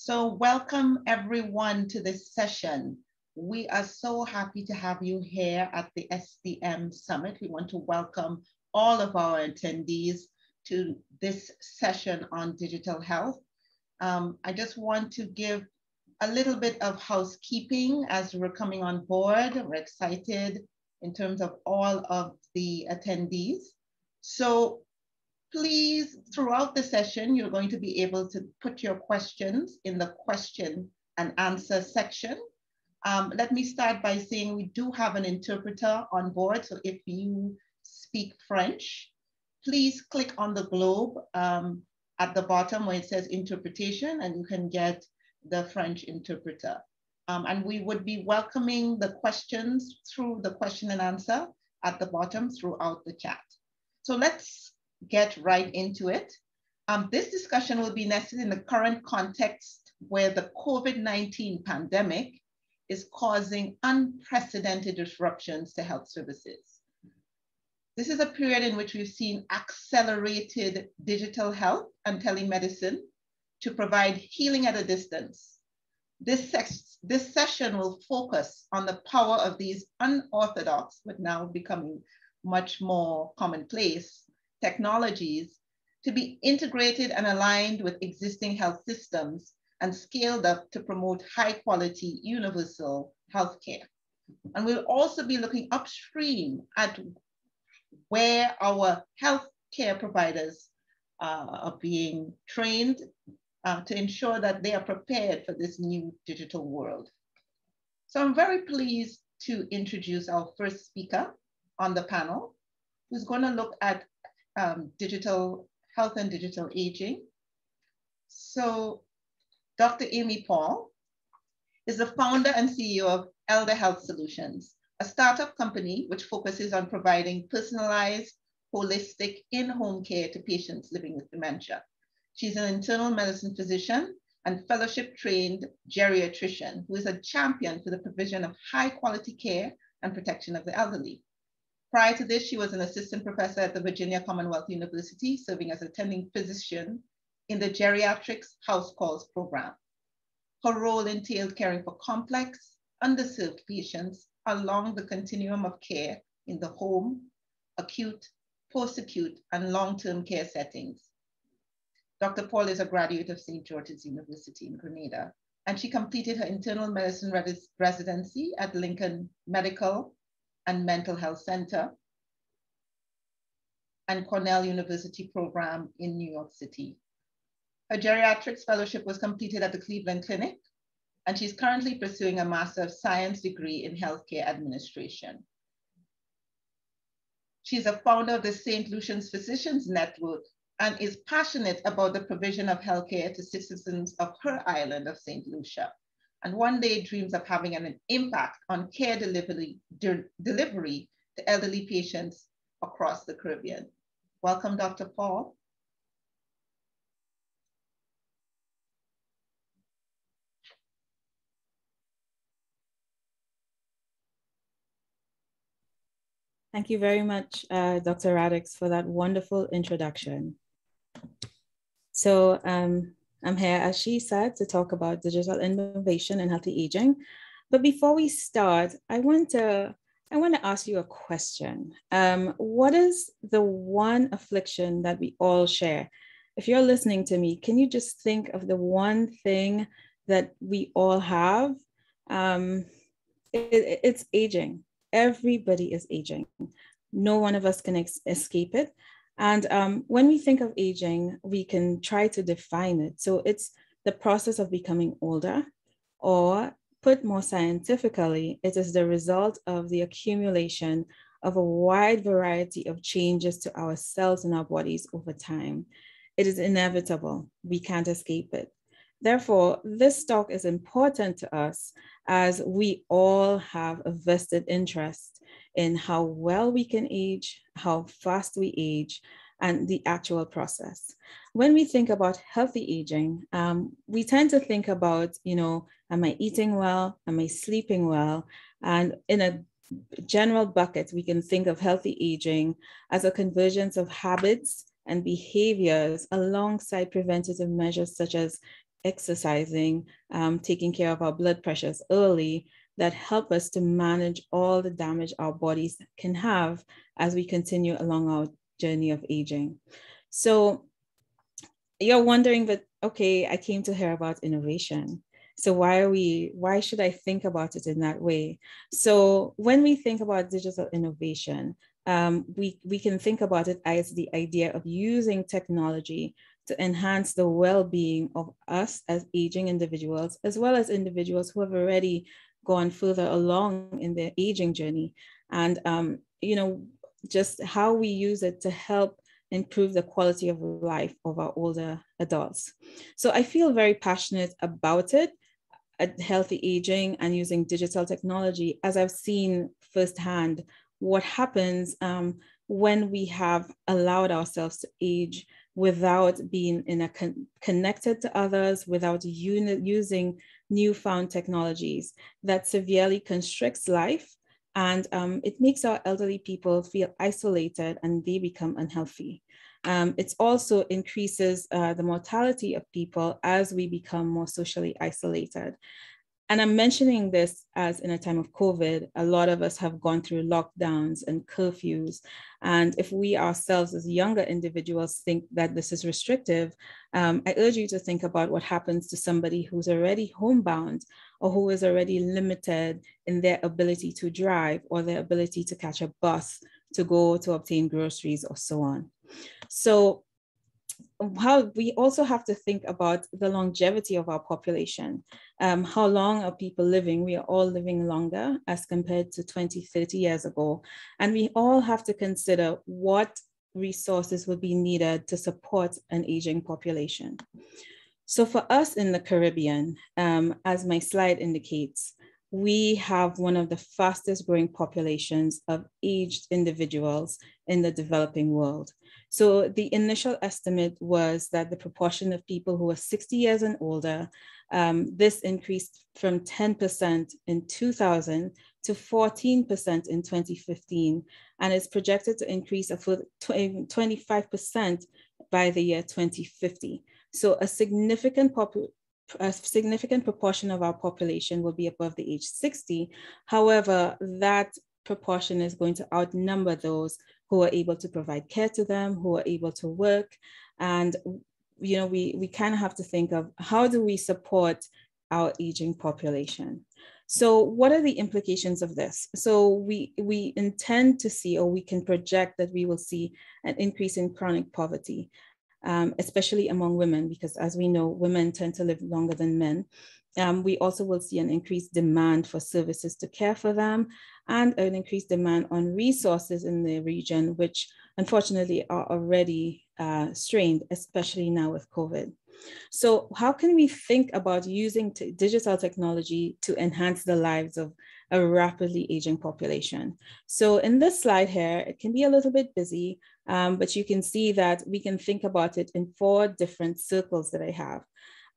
So welcome everyone to this session. We are so happy to have you here at the SDM Summit. We want to welcome all of our attendees to this session on digital health. I just want to give a little bit of housekeeping as we're coming on board. We're excited in terms of all of the attendees. So please, throughout the session, you're going to be able to put your questions in the question and answer section. Let me start by saying we do have an interpreter on board. So if you speak French, please click on the globe at the bottom where it says interpretation, and you can get the French interpreter. And we would be welcoming the questions through the question and answer at the bottom throughout the chat. So let's get right into it. This discussion will be nested in the current context where the COVID-19 pandemic is causing unprecedented disruptions to health services. This is a period in which we've seen accelerated digital health and telemedicine to provide healing at a distance. This session will focus on the power of these unorthodox, but now becoming much more commonplace, technologies to be integrated and aligned with existing health systems and scaled up to promote high quality universal healthcare. And we'll also be looking upstream at where our healthcare providers are being trained to ensure that they are prepared for this new digital world. So I'm very pleased to introduce our first speaker on the panel, who's going to look at digital health and digital aging. So Dr. Amy Paul is the founder and CEO of Elder Health Solutions, a startup company which focuses on providing personalized, holistic in-home care to patients living with dementia. She's an internal medicine physician and fellowship-trained geriatrician who is a champion for the provision of high-quality care and protection of the elderly. Prior to this, she was an assistant professor at the Virginia Commonwealth University, serving as attending physician in the Geriatrics House Calls program. Her role entailed caring for complex, underserved patients along the continuum of care in the home, acute, post-acute, and long-term care settings. Dr. Paul is a graduate of St. George's University in Grenada, and she completed her internal medicine residency at Lincoln Medical and Mental Health Center and Cornell University program in New York City. Her geriatrics fellowship was completed at the Cleveland Clinic, and she's currently pursuing a Master of Science degree in Healthcare Administration. She's a founder of the St. Lucian's Physicians Network and is passionate about the provision of healthcare to citizens of her island of St. Lucia, and one day dreams of having an impact on care delivery to elderly patients across the Caribbean. Welcome, Dr. Paul. Thank you very much, Dr. Radix, for that wonderful introduction. So I'm here, as she said, to talk about digital innovation and healthy aging. But before we start, I want to ask you a question. What is the one affliction that we all share? If you're listening to me, can you just think of the one thing that we all have? It's aging. Everybody is aging. No one of us can escape it. And when we think of aging, we can try to define it. So it's the process of becoming older, or put more scientifically, it is the result of the accumulation of a wide variety of changes to our cells and our bodies over time. It is inevitable. We can't escape it. Therefore, this talk is important to us as we all have a vested interest in how well we can age, how fast we age, and the actual process. When we think about healthy aging, we tend to think about, am I eating well? Am I sleeping well? And in a general bucket, we can think of healthy aging as a convergence of habits and behaviors alongside preventative measures such as exercising, taking care of our blood pressures early, that help us to manage all the damage our bodies can have as we continue along our journey of aging. So you're wondering that, okay, I came to hear about innovation. So why should I think about it in that way? So when we think about digital innovation, we can think about it as the idea of using technology to enhance the well-being of us as aging individuals, as well as individuals who have already gone further along in their aging journey. And, just how we use it to help improve the quality of life of our older adults. So I feel very passionate about it, at healthy aging and using digital technology, as I've seen firsthand what happens when we have allowed ourselves to age without being connected to others, without using newfound technologies that severely constricts life. And it makes our elderly people feel isolated and they become unhealthy. It also increases the mortality of people as we become more socially isolated. And I'm mentioning this as in a time of COVID, a lot of us have gone through lockdowns and curfews. And if we ourselves as younger individuals think that this is restrictive, I urge you to think about what happens to somebody who's already homebound or who is already limited in their ability to drive or their ability to catch a bus to go to obtain groceries or so on. So how we also have to think about the longevity of our population. How long are people living? We are all living longer as compared to 20, 30 years ago. And we all have to consider what resources would be needed to support an aging population. So for us in the Caribbean, as my slide indicates, we have one of the fastest growing populations of aged individuals in the developing world. So the initial estimate was that the proportion of people who are 60 years and older, this increased from 10% in 2000 to 14% in 2015, and is projected to increase a further 25% by the year 2050. So a significant proportion of our population will be above the age 60. However, that proportion is going to outnumber those who are able to provide care to them, who are able to work. And, we kind of have to think of how do we support our aging population? So what are the implications of this? So we intend to see, or we can project that we will see an increase in chronic poverty, especially among women, because as we know, women tend to live longer than men. We also will see an increased demand for services to care for them and an increased demand on resources in the region, which unfortunately are already strained, especially now with COVID. So how can we think about using digital technology to enhance the lives of a rapidly aging population? So in this slide here, it can be a little bit busy, but you can see that we can think about it in 4 different circles that I have.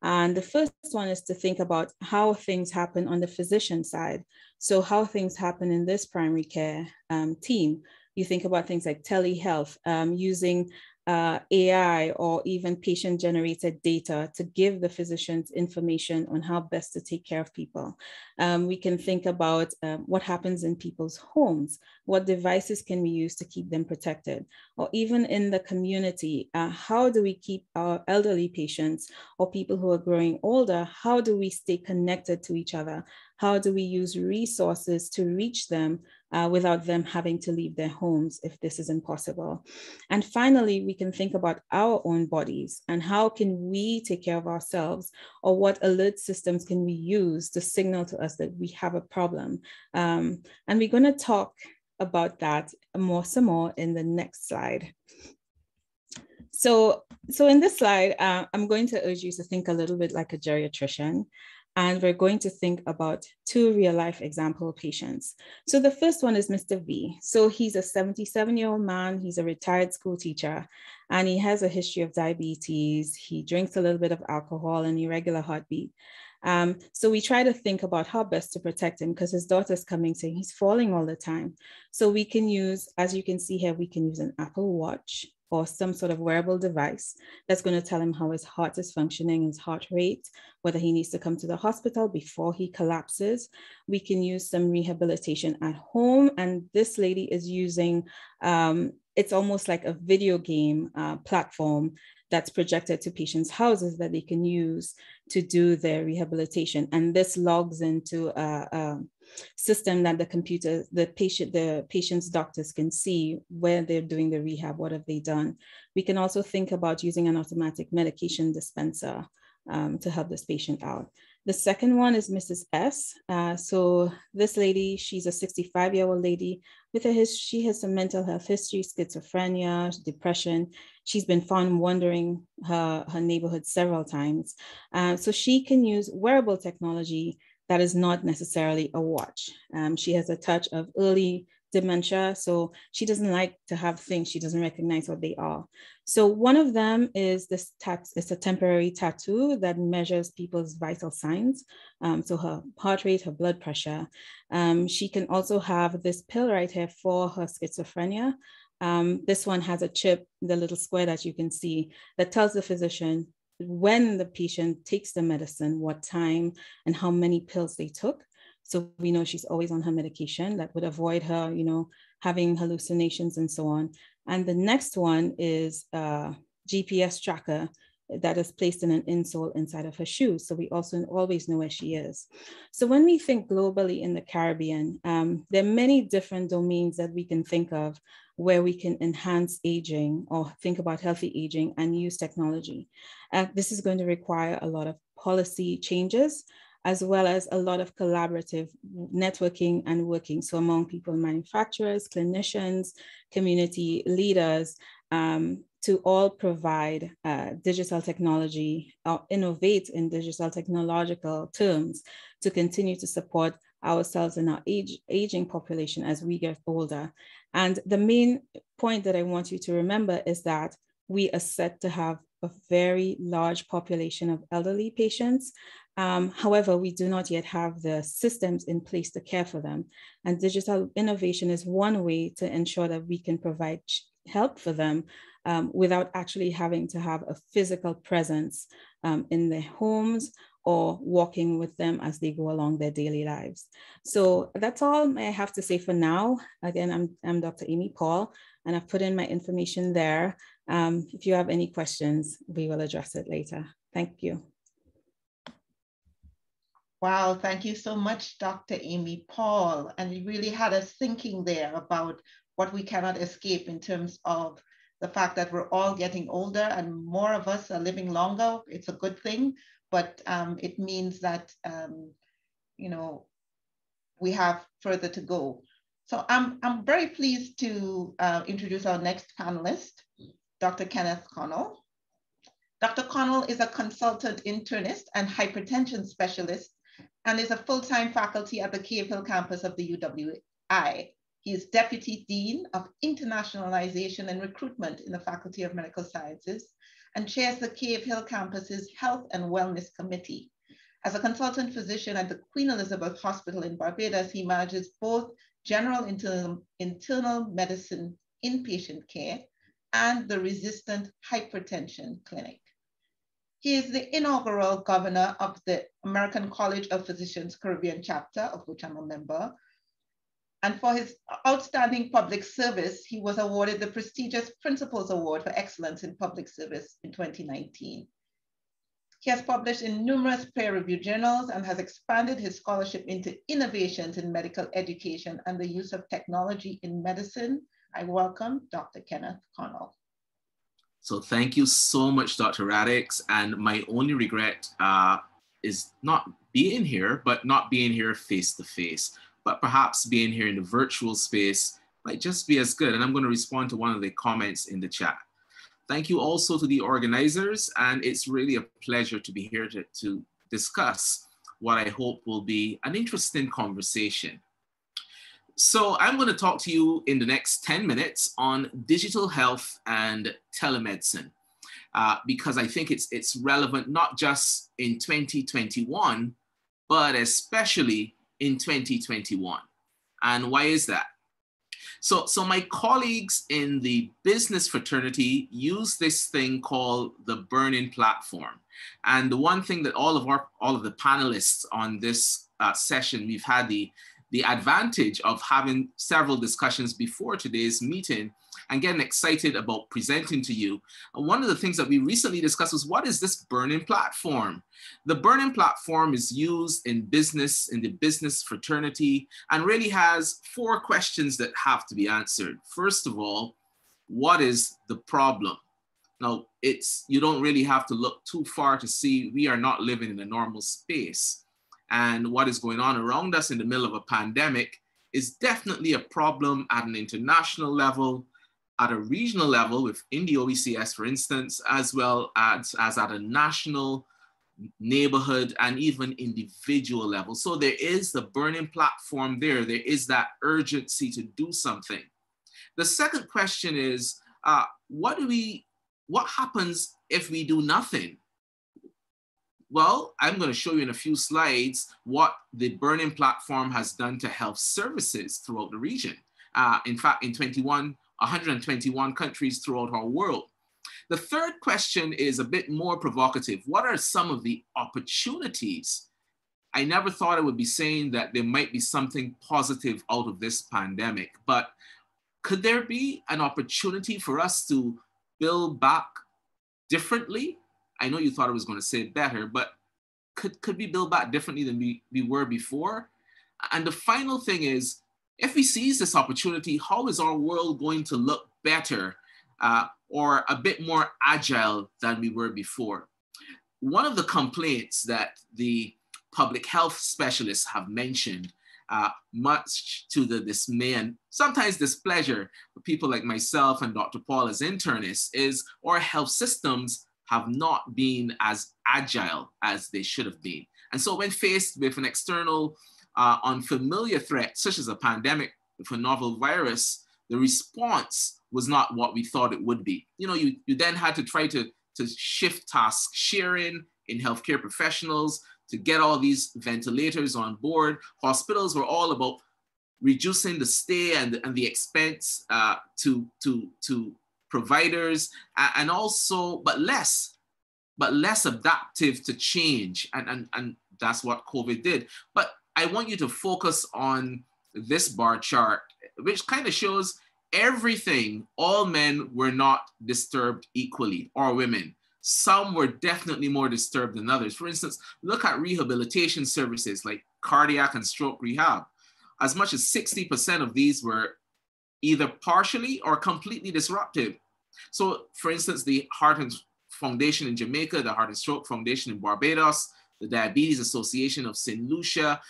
And the first one is to think about how things happen on the physician side. So how things happen in this primary care team. You think about things like telehealth, using AI or even patient-generated data to give the physicians information on how best to take care of people. We can think about what happens in people's homes, what devices can we use to keep them protected, or even in the community, how do we keep our elderly patients or people who are growing older, how do we stay connected to each other? How do we use resources to reach them without them having to leave their homes if this is impossible? And finally, we can think about our own bodies and how can we take care of ourselves, or what alert systems can we use to signal to us that we have a problem. And we're going to talk about that some more in the next slide. So in this slide, I'm going to urge you to think a little bit like a geriatrician. And we're going to think about 2 real-life example patients. So the first one is Mr. V. So he's a 77-year-old man. He's a retired school teacher, and he has a history of diabetes. He drinks a little bit of alcohol and irregular heartbeat. So we try to think about how best to protect him, because his daughter's coming saying he's falling all the time. So we can use, as you can see here, we can use an Apple Watch. or some sort of wearable device that's going to tell him how his heart is functioning, his heart rate, whether he needs to come to the hospital before he collapses. We can use some rehabilitation at home. And this lady is using, it's almost like a video game platform that's projected to patients' houses that they can use to do their rehabilitation. And this logs into a system that the patient's doctors can see where they're doing the rehab, what have they done. We can also think about using an automatic medication dispenser to help this patient out. The second one is Mrs. S. So this lady, she's a 65-year-old lady with she has some mental health history, schizophrenia, depression. She's been found wandering her neighborhood several times. So she can use wearable technology that is not necessarily a watch. She has a touch of early dementia, so she doesn't like to have things she doesn't recognize what they are. So one of them is this it's a temporary tattoo that measures people's vital signs, so her heart rate, her blood pressure. She can also have this pill right here for her schizophrenia. This one has a chip, the little square that you can see, that tells the physician when the patient takes the medicine, what time, and how many pills they took. So we know she's always on her medication. That would avoid her, having hallucinations and so on. And the next one is a GPS tracker that is placed in an insole inside of her shoes. So we also always know where she is. So when we think globally in the Caribbean, there are many different domains that we can think of where we can enhance aging or think about healthy aging and use technology. This is going to require a lot of policy changes, as well as a lot of collaborative networking and working. So among people, manufacturers, clinicians, community leaders, to all provide digital technology or innovate in digital technological terms to continue to support ourselves and our aging population as we get older. And the main point that I want you to remember is that we are set to have a very large population of elderly patients. However, we do not yet have the systems in place to care for them. And digital innovation is one way to ensure that we can provide help for them without actually having to have a physical presence in their homes or walking with them as they go along their daily lives. So that's all I have to say for now. Again, I'm Dr. Amy Paul, and I've put in my information there. If you have any questions, we will address it later. Thank you. Wow, thank you so much, Dr. Amy Paul. And you really had us thinking there about what we cannot escape in terms of the fact that we're all getting older and more of us are living longer. It's a good thing, but it means that, we have further to go. So I'm very pleased to introduce our next panelist, Dr. Kenneth Connell. Dr. Connell is a consultant internist and hypertension specialist and is a full-time faculty at the Cave Hill campus of the UWI. He is Deputy Dean of Internationalization and Recruitment in the Faculty of Medical Sciences and chairs the Cave Hill campus's Health and Wellness Committee. As a consultant physician at the Queen Elizabeth Hospital in Barbados, he manages both general internal medicine inpatient care and the resistant hypertension clinic. He is the inaugural governor of the American College of Physicians Caribbean chapter, of which I'm a member. And for his outstanding public service, he was awarded the prestigious Principals Award for Excellence in Public Service in 2019. He has published in numerous peer-reviewed journals and has expanded his scholarship into innovations in medical education and the use of technology in medicine. I welcome Dr. Kenneth Connell. So thank you so much, Dr. Radix. And my only regret is not being here, but not being here face-to-face. But perhaps being here in the virtual space might just be as good. And I'm going to respond to one of the comments in the chat. Thank you also to the organizers. And it's really a pleasure to be here to discuss what I hope will be an interesting conversation. So I'm going to talk to you in the next 10 minutes on digital health and telemedicine, because I think it's relevant not just in 2021, but especially in 2021. And why is that? So my colleagues in the business fraternity use this thing called the burn-in platform. And the one thing that all of the panelists on this session, we've had the advantage of having several discussions before today's meeting and getting excited about presenting to you. And one of the things that we recently discussed was, what is this burn-in platform? The burn-in platform is used in business, in the business fraternity, and really has 4 questions that have to be answered. First of all, what is the problem? Now, you don't really have to look too far to see we are not living in a normal space. And what is going on around us in the middle of a pandemic is definitely a problem at an international level, at a regional level within the OECS, for instance, as well as at a national, neighborhood, and even individual level. So there is the burning platform there. There is that urgency to do something. The second question is, what happens if we do nothing? Well, I'm going to show you in a few slides what the burn-in platform has done to health services throughout the region. In fact, in 121 countries throughout our world. The third question is a bit more provocative. What are some of the opportunities? I never thought I would be saying that there might be something positive out of this pandemic, but could there be an opportunity for us to build back differently? I know you thought I was going to say better, but could we build back differently than we were before? And the final thing is, if we seize this opportunity, how is our world going to look better or a bit more agile than we were before? One of the complaints that the public health specialists have mentioned, much to the dismay and sometimes displeasure of people like myself and Dr. Paul as internists, is our health systems have not been as agile as they should have been. And so when faced with an external unfamiliar threat, such as a pandemic with a novel virus, the response was not what we thought it would be. You then had to try to shift task sharing in healthcare professionals to get all these ventilators on board. Hospitals were all about reducing the stay and the expense to providers, and also, but less adaptive to change. And that's what COVID did. But I want you to focus on this bar chart, which kind of shows everything. All men were not disturbed equally, or women. Some were definitely more disturbed than others. For instance, look at rehabilitation services like cardiac and stroke rehab. As much as 60% of these were either partially or completely disrupted. So for instance, the Heart and Foundation in Jamaica, the Heart and Stroke Foundation in Barbados, the Diabetes Association of St. Lucia,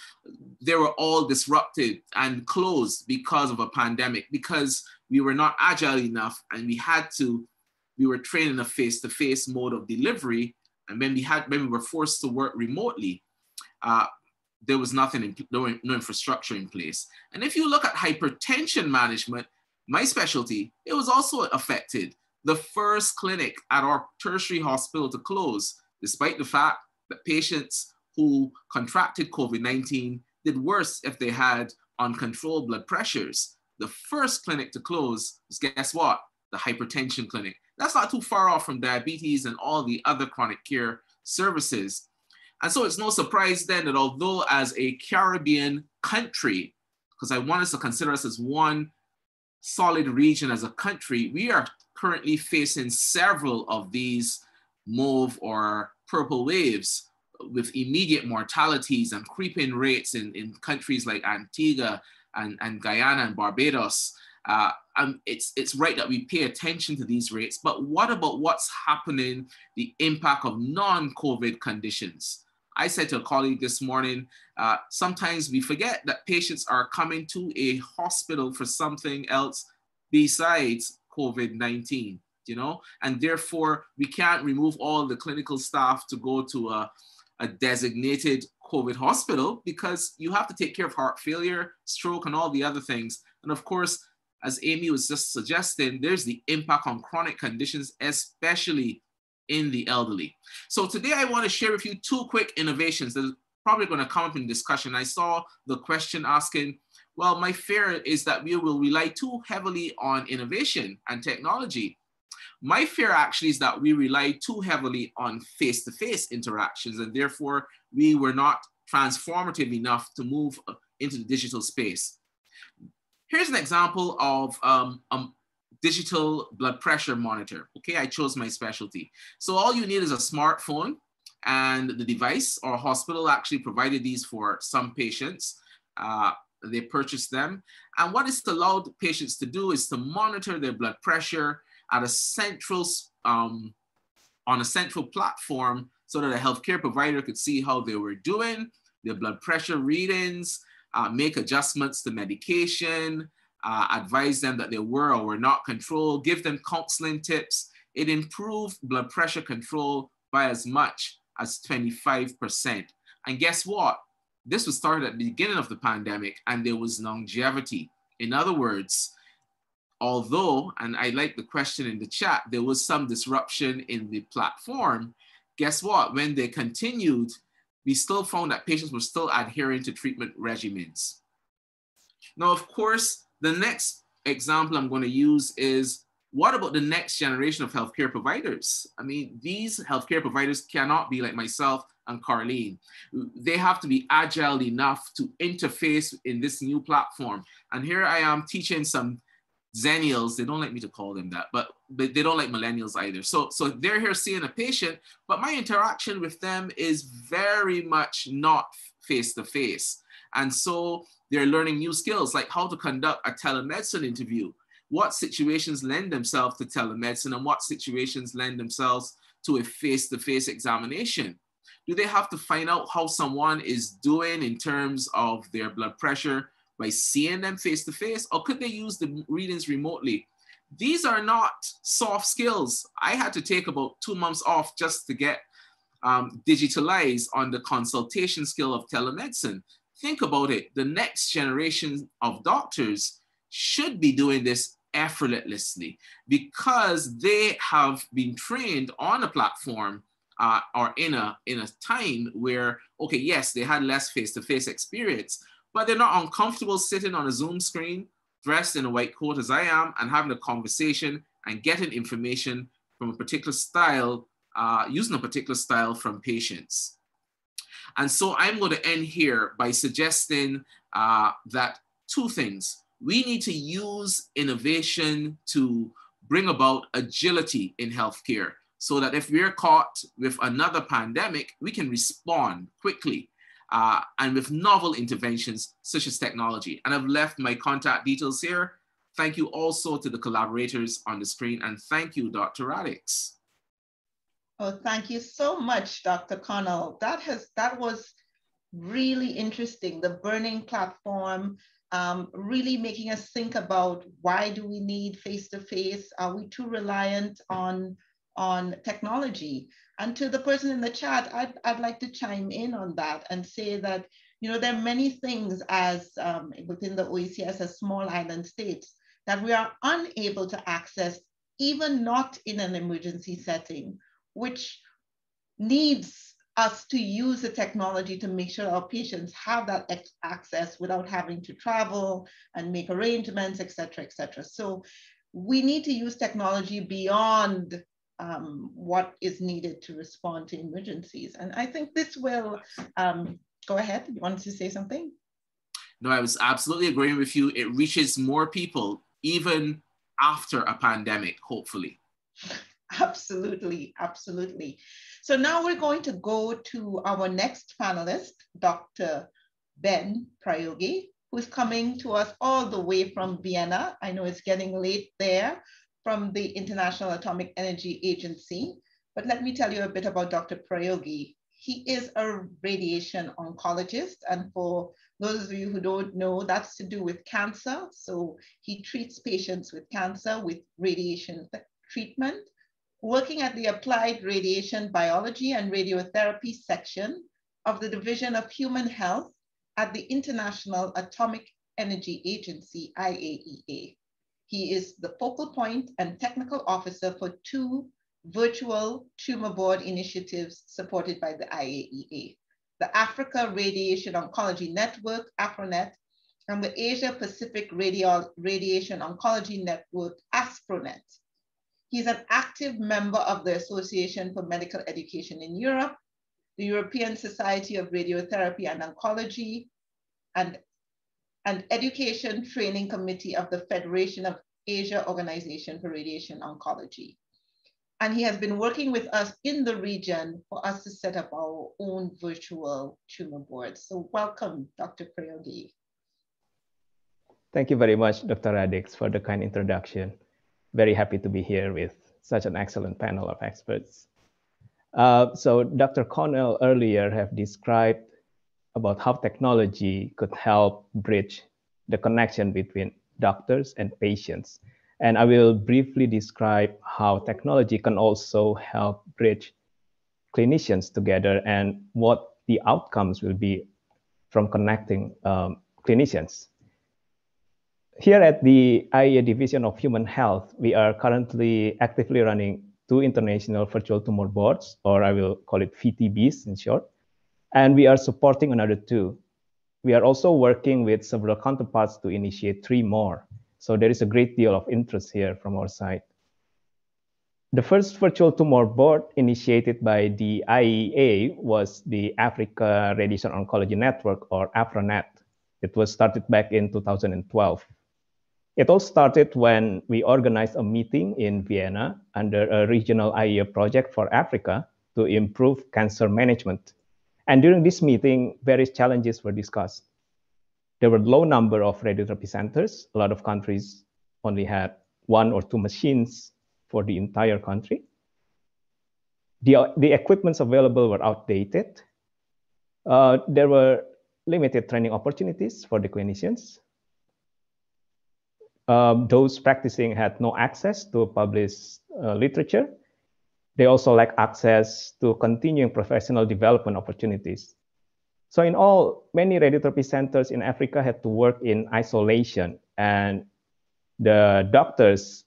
they were all disrupted and closed because of a pandemic, because we were not agile enough, and we were trained in a face-to-face mode of delivery. And when we were forced to work remotely, there was no infrastructure in place. And if you look at hypertension management, my specialty, it was also affected. The first clinic at our tertiary hospital to close, despite the fact that patients who contracted COVID-19 did worse if they had uncontrolled blood pressures. The first clinic to close was, guess what? The hypertension clinic. That's not too far off from diabetes and all the other chronic care services. And so it's no surprise then that although as a Caribbean country, because I want us to consider us as one solid region as a country, we are currently facing several of these mauve or purple waves with immediate mortalities and creeping rates in countries like Antigua and Guyana and Barbados. It's right that we pay attention to these rates, but what about what's happening, the impact of non-COVID conditions? I said to a colleague this morning, sometimes we forget that patients are coming to a hospital for something else besides COVID-19, and therefore we can't remove all the clinical staff to go to a designated COVID hospital, because you have to take care of heart failure, stroke, and all the other things. And of course, as Amy was just suggesting, there's the impact on chronic conditions, especially in the elderly. So today I want to share with you 2 quick innovations that are probably going to come up in discussion. I saw the question asking, Well, my fear is that we will rely too heavily on innovation and technology. My fear actually is that we rely too heavily on face-to-face interactions, and therefore we were not transformative enough to move into the digital space. Here's an example of a digital blood pressure monitor. Okay, I chose my specialty. So all you need is a smartphone, and the device or hospital actually provided these for some patients. They purchased them. And what it's allowed patients to do is to monitor their blood pressure at a central, on a central platform, so that a healthcare provider could see how they were doing, their blood pressure readings, make adjustments to medication, advise them that they were or were not controlled, give them counseling tips. It improved blood pressure control by as much as 25%. And guess what? This was started at the beginning of the pandemic, and there was longevity. In other words, although, and I like the question in the chat, there was some disruption in the platform, guess what? When they continued, we still found that patients were still adhering to treatment regimens. Now, of course, the next example I'm going to use is, what about the next generation of healthcare providers? I mean, these healthcare providers cannot be like myself and Carlene. They have to be agile enough to interface in this new platform. And here I am teaching some Zennials. They don't like me to call them that, but they don't like millennials either. So they're here seeing a patient, but my interaction with them is very much not face-to-face. And so they're learning new skills, like how to conduct a telemedicine interview. What situations lend themselves to telemedicine, and what situations lend themselves to a face-to-face examination? Do they have to find out how someone is doing in terms of their blood pressure by seeing them face-to-face, or could they use the readings remotely? These are not soft skills. I had to take about 2 months off just to get digitalized on the consultation skill of telemedicine. Think about it. The next generation of doctors should be doing this effortlessly because they have been trained on a platform or in a time where, okay, yes, they had less face-to-face experience, but they're not uncomfortable sitting on a Zoom screen, dressed in a white coat as I am, and having a conversation and getting information from a particular style, using a particular style from patients. And so I'm going to end here by suggesting that 2 things. We need to use innovation to bring about agility in healthcare so that if we're caught with another pandemic, we can respond quickly and with novel interventions such as technology. And I've left my contact details here. Thank you also to the collaborators on the screen, and thank you, Dr. Radix. Oh, thank you so much, Dr. Connell. That was really interesting. The burning platform, really making us think about, why do we need face-to-face? Are we too reliant on technology? And to the person in the chat, I'd like to chime in on that and say that, you know, there are many things as within the OECS as small island states that we are unable to access, even not in an emergency setting, which needs us to use the technology to make sure our patients have that access without having to travel and make arrangements, et cetera, et cetera. So we need to use technology beyond what is needed to respond to emergencies. And I think this will, go ahead, you wanted to say something? No, I was absolutely agreeing with you. It reaches more people, even after a pandemic, hopefully. Absolutely, absolutely. So now we're going to go to our next panelist, Dr. Ben Prayogi, who's coming to us all the way from Vienna. I know it's getting late there, from the International Atomic Energy Agency. But let me tell you a bit about Dr. Prayogi. He is a radiation oncologist. And for those of you who don't know, that's to do with cancer. So he treats patients with cancer with radiation treatment, working at the Applied Radiation Biology and Radiotherapy section of the Division of Human Health at the International Atomic Energy Agency, IAEA. He is the focal point and technical officer for 2 virtual tumor board initiatives supported by the IAEA, the Africa Radiation Oncology Network, AFRONET, and the Asia Pacific Radiation Oncology Network, ASPRONET. He's an active member of the Association for Medical Education in Europe, the European Society of Radiotherapy and Oncology, and Education Training Committee of the Federation of Asia Organization for Radiation Oncology. And he has been working with us in the region for us to set up our own virtual tumor board. So welcome, Dr. Prayogi. Thank you very much, Dr. Radix, for the kind introduction. Very happy to be here with such an excellent panel of experts. So Dr. Connell earlier have described about how technology could help bridge the connection between doctors and patients. And I will briefly describe how technology can also help bridge clinicians together and what the outcomes will be from connecting clinicians. Here at the IEA Division of Human Health, we are currently actively running 2 international virtual tumor boards, or I will call it Ptvs in short, and we are supporting another 2. We are also working with several counterparts to initiate 3 more. So there is a great deal of interest here from our side. The first virtual tumor board initiated by the IEA was the Africa Radiation Oncology Network, or AFRONET. It was started back in 2012. It all started when we organized a meeting in Vienna under a regional IEA project for Africa to improve cancer management. And during this meeting, various challenges were discussed. There were low number of radiotherapy centers. A lot of countries only had 1 or 2 machines for the entire country. The equipments available were outdated. There were limited training opportunities for the clinicians. Those practicing had no access to published literature. They also lack access to continuing professional development opportunities. So in all, many radiotherapy centers in Africa had to work in isolation, and the doctors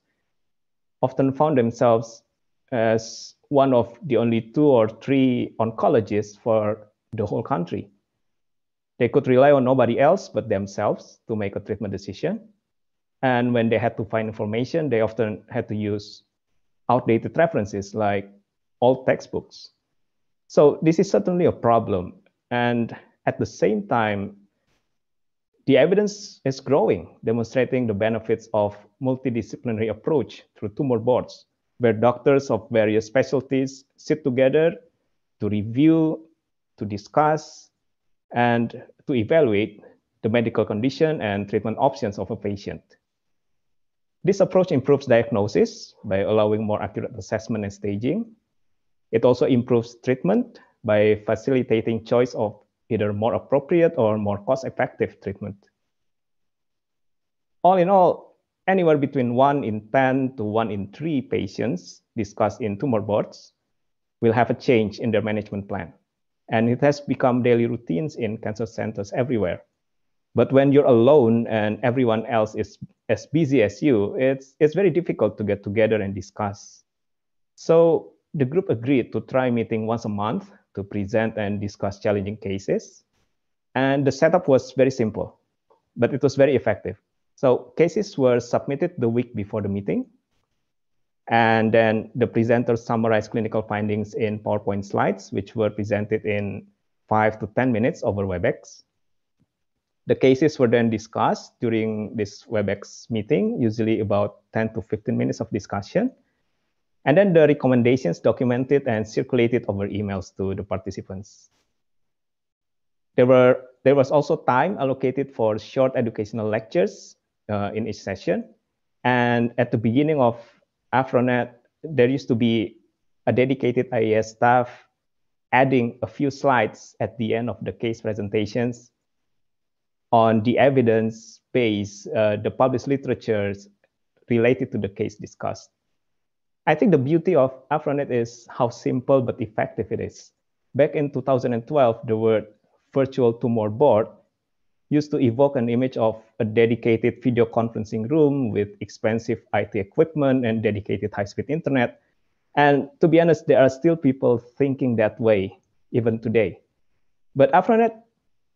often found themselves as one of the only 2 or 3 oncologists for the whole country. They could rely on nobody else but themselves to make a treatment decision. And when they had to find information, they often had to use outdated references like old textbooks. So this is certainly a problem. And at the same time, the evidence is growing, demonstrating the benefits of multidisciplinary approach through tumor boards, where doctors of various specialties sit together to review, to discuss, and to evaluate the medical condition and treatment options of a patient. This approach improves diagnosis by allowing more accurate assessment and staging. It also improves treatment by facilitating choice of either more appropriate or more cost-effective treatment. All in all, anywhere between 1 in 10 to 1 in 3 patients discussed in tumor boards will have a change in their management plan. And it has become daily routines in cancer centers everywhere. But when you're alone and everyone else is as busy as you, it's very difficult to get together and discuss. So the group agreed to try meeting once a month to present and discuss challenging cases. And the setup was very simple, but it was very effective. So cases were submitted the week before the meeting. And then the presenters summarized clinical findings in PowerPoint slides, which were presented in 5 to 10 minutes over WebEx. The cases were then discussed during this WebEx meeting, usually about 10 to 15 minutes of discussion. And then the recommendations documented and circulated over emails to the participants. There was also time allocated for short educational lectures in each session. And at the beginning of AFRONET, there used to be a dedicated IAS staff adding a few slides at the end of the case presentations on the evidence base, the published literatures related to the case discussed. I think the beauty of AFRONET is how simple but effective it is. Back in 2012, the word virtual tumor board used to evoke an image of a dedicated video conferencing room with expensive IT equipment and dedicated high-speed internet. And to be honest, there are still people thinking that way even today. But AFRONET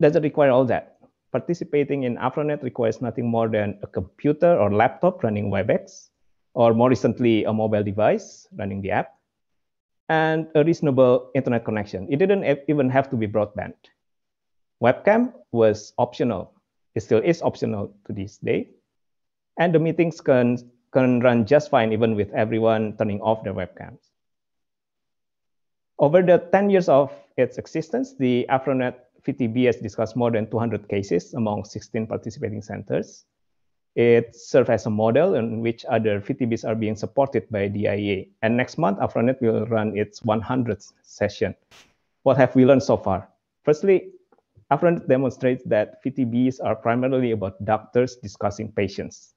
doesn't require all that. participating in AfroNet requires nothing more than a computer or laptop running WebEx, or more recently, a mobile device running the app, and a reasonable internet connection. It didn't even have to be broadband. Webcam was optional. It still is optional to this day. And the meetings can run just fine even with everyone turning off their webcams. Over the 10 years of its existence, the AfroNet VTB has discussed more than 200 cases among 16 participating centers. It serves as a model in which other VTBs are being supported by the IEA. And next month, AfroNet will run its 100th session. What have we learned so far? Firstly, AfroNet demonstrates that VTBs are primarily about doctors discussing patients.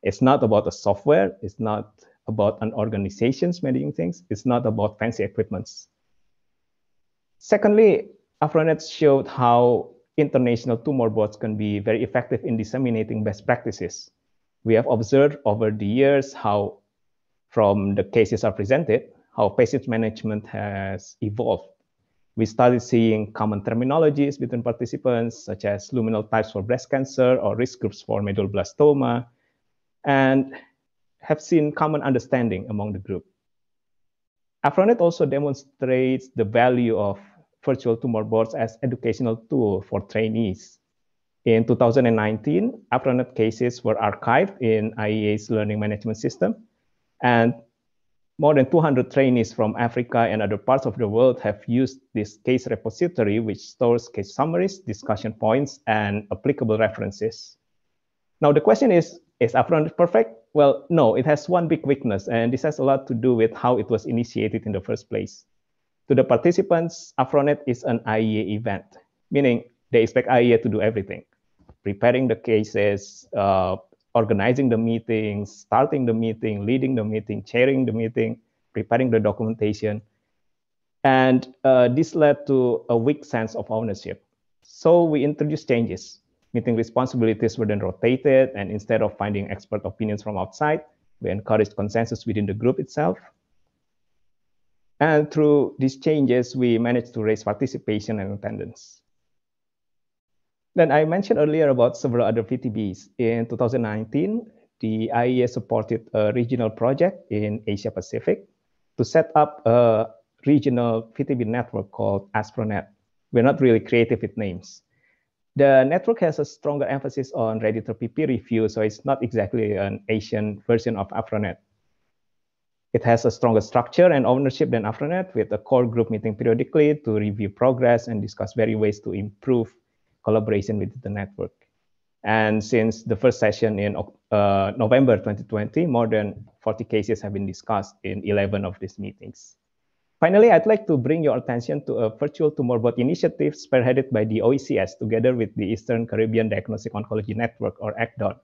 It's not about a software. It's not about an organization managing things. It's not about fancy equipments. Secondly, AfroNet showed how international tumor boards can be very effective in disseminating best practices. We have observed over the years how, from the cases are presented, how patient management has evolved. We started seeing common terminologies between participants, such as luminal types for breast cancer or risk groups for medulloblastoma, and have seen common understanding among the group. AfroNet also demonstrates the value of virtual tumor boards as educational tool for trainees. In 2019, AfroNet cases were archived in IEA's learning management system, and more than 200 trainees from Africa and other parts of the world have used this case repository, which stores case summaries, discussion points, and applicable references. Now, the question is AfroNet perfect? Well, no, it has one big weakness, and this has a lot to do with how it was initiated in the first place. To the participants, AfroNet is an IEA event, meaning they expect IEA to do everything, preparing the cases, organizing the meetings, starting the meeting, leading the meeting, chairing the meeting, preparing the documentation. And this led to a weak sense of ownership. So we introduced changes. Meeting responsibilities were then rotated, and instead of finding expert opinions from outside, we encouraged consensus within the group itself. And through these changes, we managed to raise participation and attendance. Then I mentioned earlier about several other VTBs. In 2019, the IEA supported a regional project in Asia Pacific to set up a regional VTB network called AstroNet. We're not really creative with names. The network has a stronger emphasis on radiotherapy peer review, so it's not exactly an Asian version of AfroNet. It has a stronger structure and ownership than AfroNet, with a core group meeting periodically to review progress and discuss various ways to improve collaboration with the network. And since the first session in November 2020, more than 40 cases have been discussed in 11 of these meetings. Finally, I'd like to bring your attention to a virtual tumor board initiative spearheaded by the OECS together with the Eastern Caribbean Diagnostic Oncology Network, or ECDON.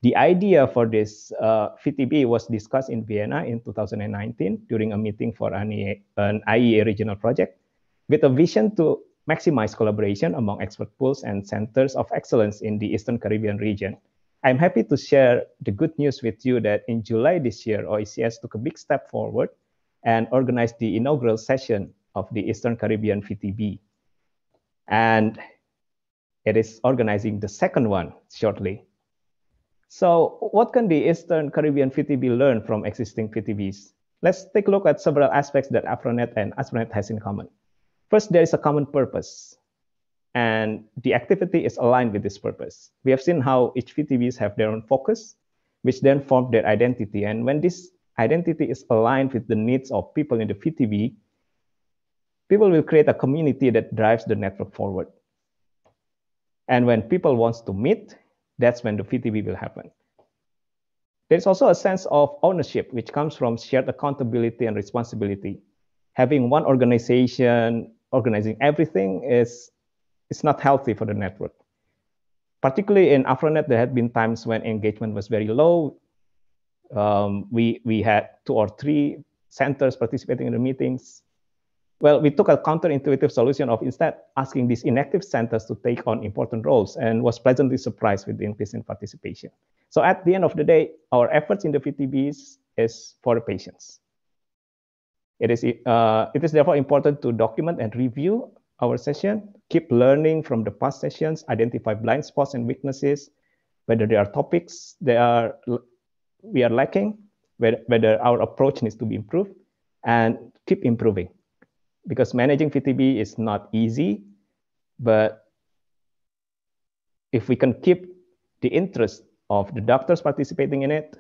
The idea for this VTB was discussed in Vienna in 2019 during a meeting for an IEA regional project with a vision to maximize collaboration among expert pools and centers of excellence in the Eastern Caribbean region. I'm happy to share the good news with you that in July this year, OECS took a big step forward and organized the inaugural session of the Eastern Caribbean VTB. And it is organizing the second one shortly. So what can the Eastern Caribbean VTB learn from existing VTBs? Let's take a look at several aspects that AfroNet and AstroNet has in common. First, there is a common purpose, and the activity is aligned with this purpose. We have seen how each VTBs have their own focus, which then form their identity. And when this identity is aligned with the needs of people in the VTB, people will create a community that drives the network forward. And when people want to meet, that's when the VTB will happen. There's also a sense of ownership, which comes from shared accountability and responsibility. Having one organization organizing everything is not healthy for the network. Particularly in AfroNet, there had been times when engagement was very low. We had 2 or 3 centers participating in the meetings. Well, we took a counterintuitive solution of instead asking these inactive centers to take on important roles, and was pleasantly surprised with the increase in participation. So at the end of the day, our efforts in the VTBs is for the patients. It is therefore important to document and review our session, keep learning from the past sessions, identify blind spots and weaknesses, whether there are topics we are lacking, whether our approach needs to be improved, and keep improving. Because managing VTB is not easy, but if we can keep the interest of the doctors participating in it,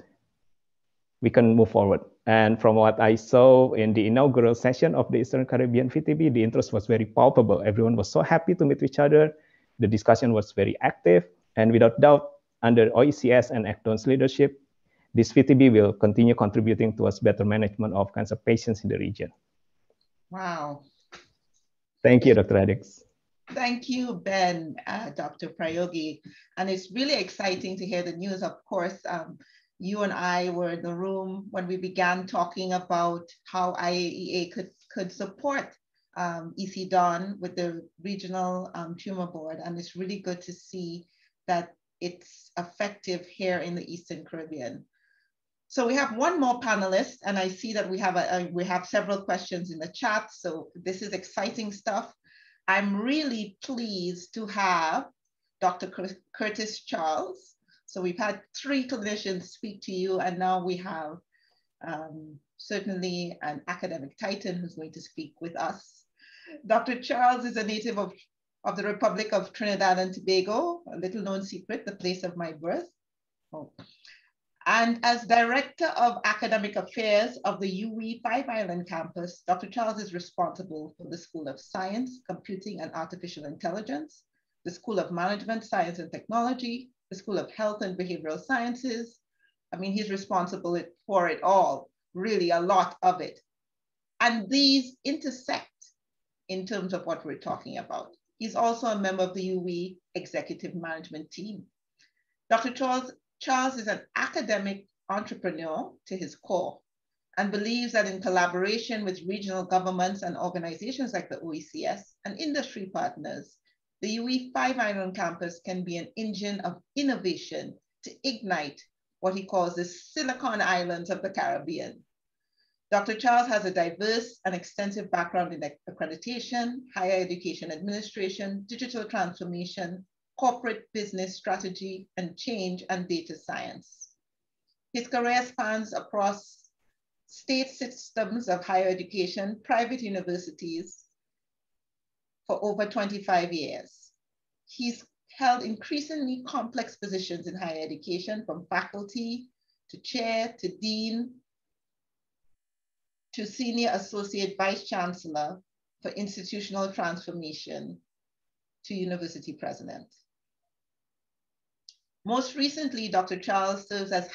we can move forward. And from what I saw in the inaugural session of the Eastern Caribbean VTB, the interest was very palpable. Everyone was so happy to meet each other. The discussion was very active. And without doubt, under OECS and ACDON's leadership, this VTB will continue contributing towards better management of cancer patients in the region. Wow. Thank you, Dr. Radix. Thank you, Ben, Dr. Prayogi. And it's really exciting to hear the news. Of course, you and I were in the room when we began talking about how IAEA could support ECDON with the regional tumor board. And it's really good to see that it's effective here in the Eastern Caribbean. So we have one more panelist, and I see that we have several questions in the chat. So this is exciting stuff. I'm really pleased to have Dr. Curtis Charles. So we've had 3 clinicians speak to you, and now we have certainly an academic titan who's going to speak with us. Dr. Charles is a native of the Republic of Trinidad and Tobago, a little known secret, the place of my birth. Oh. And as Director of Academic Affairs of the UWI 5 Island campus, Dr. Charles is responsible for the School of Science, Computing and Artificial Intelligence, the School of Management, Science and Technology, the School of Health and Behavioral Sciences. I mean, he's responsible for it all, really a lot of it. And these intersect in terms of what we're talking about. He's also a member of the UWI Executive Management Team. Dr. Charles is an academic entrepreneur to his core and believes that in collaboration with regional governments and organizations like the OECS and industry partners, the UWI 5 Island campus can be an engine of innovation to ignite what he calls the Silicon Islands of the Caribbean. Dr. Charles has a diverse and extensive background in accreditation, higher education administration, digital transformation, corporate business strategy, and change and data science. His career spans across state systems of higher education, private universities for over 25 years. He's held increasingly complex positions in higher education, from faculty to chair to dean to senior associate vice chancellor for institutional transformation to university president. Most recently, Dr. Charles serves as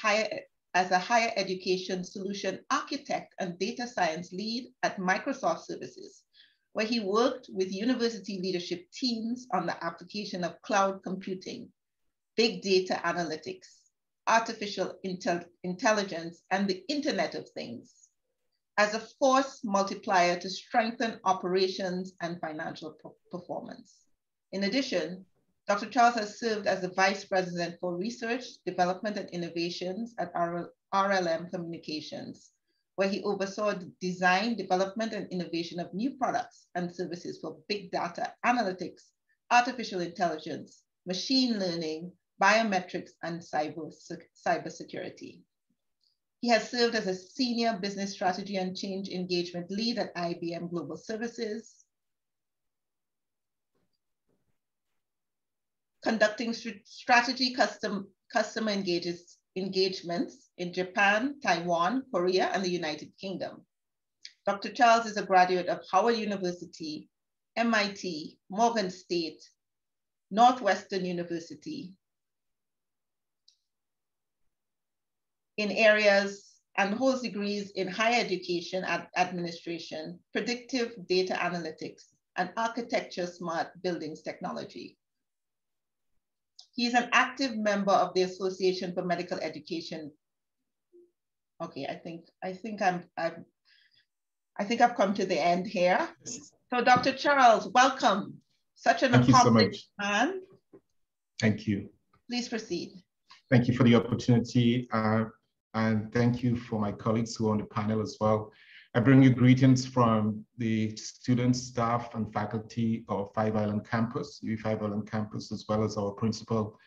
a higher education solution architect and data science lead at Microsoft Services, where he worked with university leadership teams on the application of cloud computing, big data analytics, artificial intelligence, and the Internet of Things as a force multiplier to strengthen operations and financial performance. In addition, Dr. Charles has served as the Vice President for Research, Development, and Innovations at RLM Communications, where he oversaw the design, development, and innovation of new products and services for big data analytics, artificial intelligence, machine learning, biometrics, and cybersecurity. He has served as a senior business strategy and change engagement lead at IBM Global Services, conducting strategy customer engagements in Japan, Taiwan, Korea, and the United Kingdom. Dr. Charles is a graduate of Howard University, MIT, Morgan State, Northwestern University, in areas, and holds degrees in higher education administration, predictive data analytics, and architecture smart buildings technology. He is an active member of the Association for Medical Education. Okay, I think I've come to the end here. So Dr. Charles, welcome. Such an accomplished man. Thank you. Please proceed. Thank you for the opportunity. And thank you for my colleagues who are on the panel as well. I bring you greetings from the students, staff, and faculty of Five Island Campus, UW5 Island Campus, as well as our principal,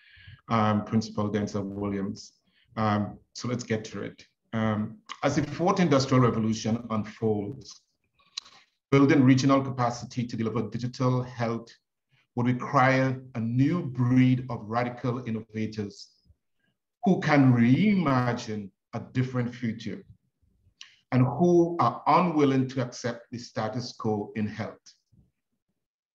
Principal Denzel Williams. So let's get to it. As the fourth industrial revolution unfolds, building regional capacity to deliver digital health would require a new breed of radical innovators who can reimagine a different future and who are unwilling to accept the status quo in health.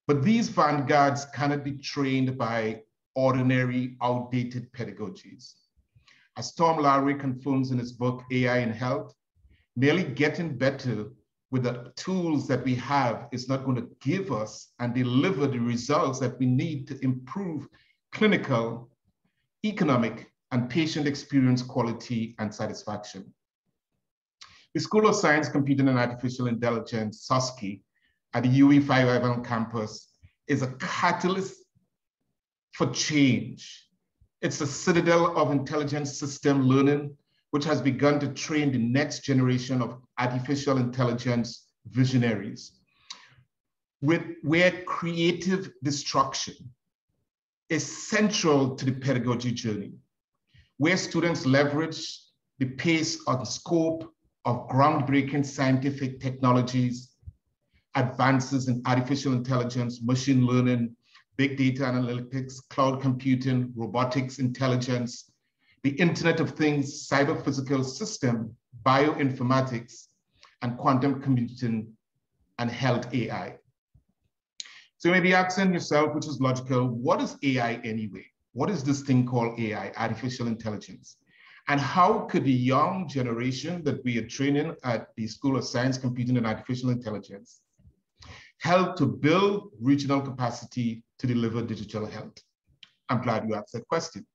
But these vanguards cannot be trained by ordinary, outdated pedagogies. As Tom Lowry confirms in his book, AI in Health, merely getting better with the tools that we have is not going to give us and deliver the results that we need to improve clinical, economic, and patient experience quality and satisfaction. The School of Science, Computing and Artificial Intelligence, SOSCI, at the UW5 Island campus is a catalyst for change. It's a citadel of intelligent system learning, which has begun to train the next generation of artificial intelligence visionaries, where creative destruction is central to the pedagogy journey, where students leverage the pace and scope of groundbreaking scientific technologies, advances in artificial intelligence, machine learning, big data analytics, cloud computing, robotics intelligence, the Internet of Things, cyber-physical system, bioinformatics, and quantum computing and health AI. So you may be asking yourself, which is logical, what is AI anyway? What is this thing called AI, artificial intelligence? And how could the young generation that we are training at the School of Science, Computing and Artificial Intelligence help to build regional capacity to deliver digital health? I'm glad you asked that question.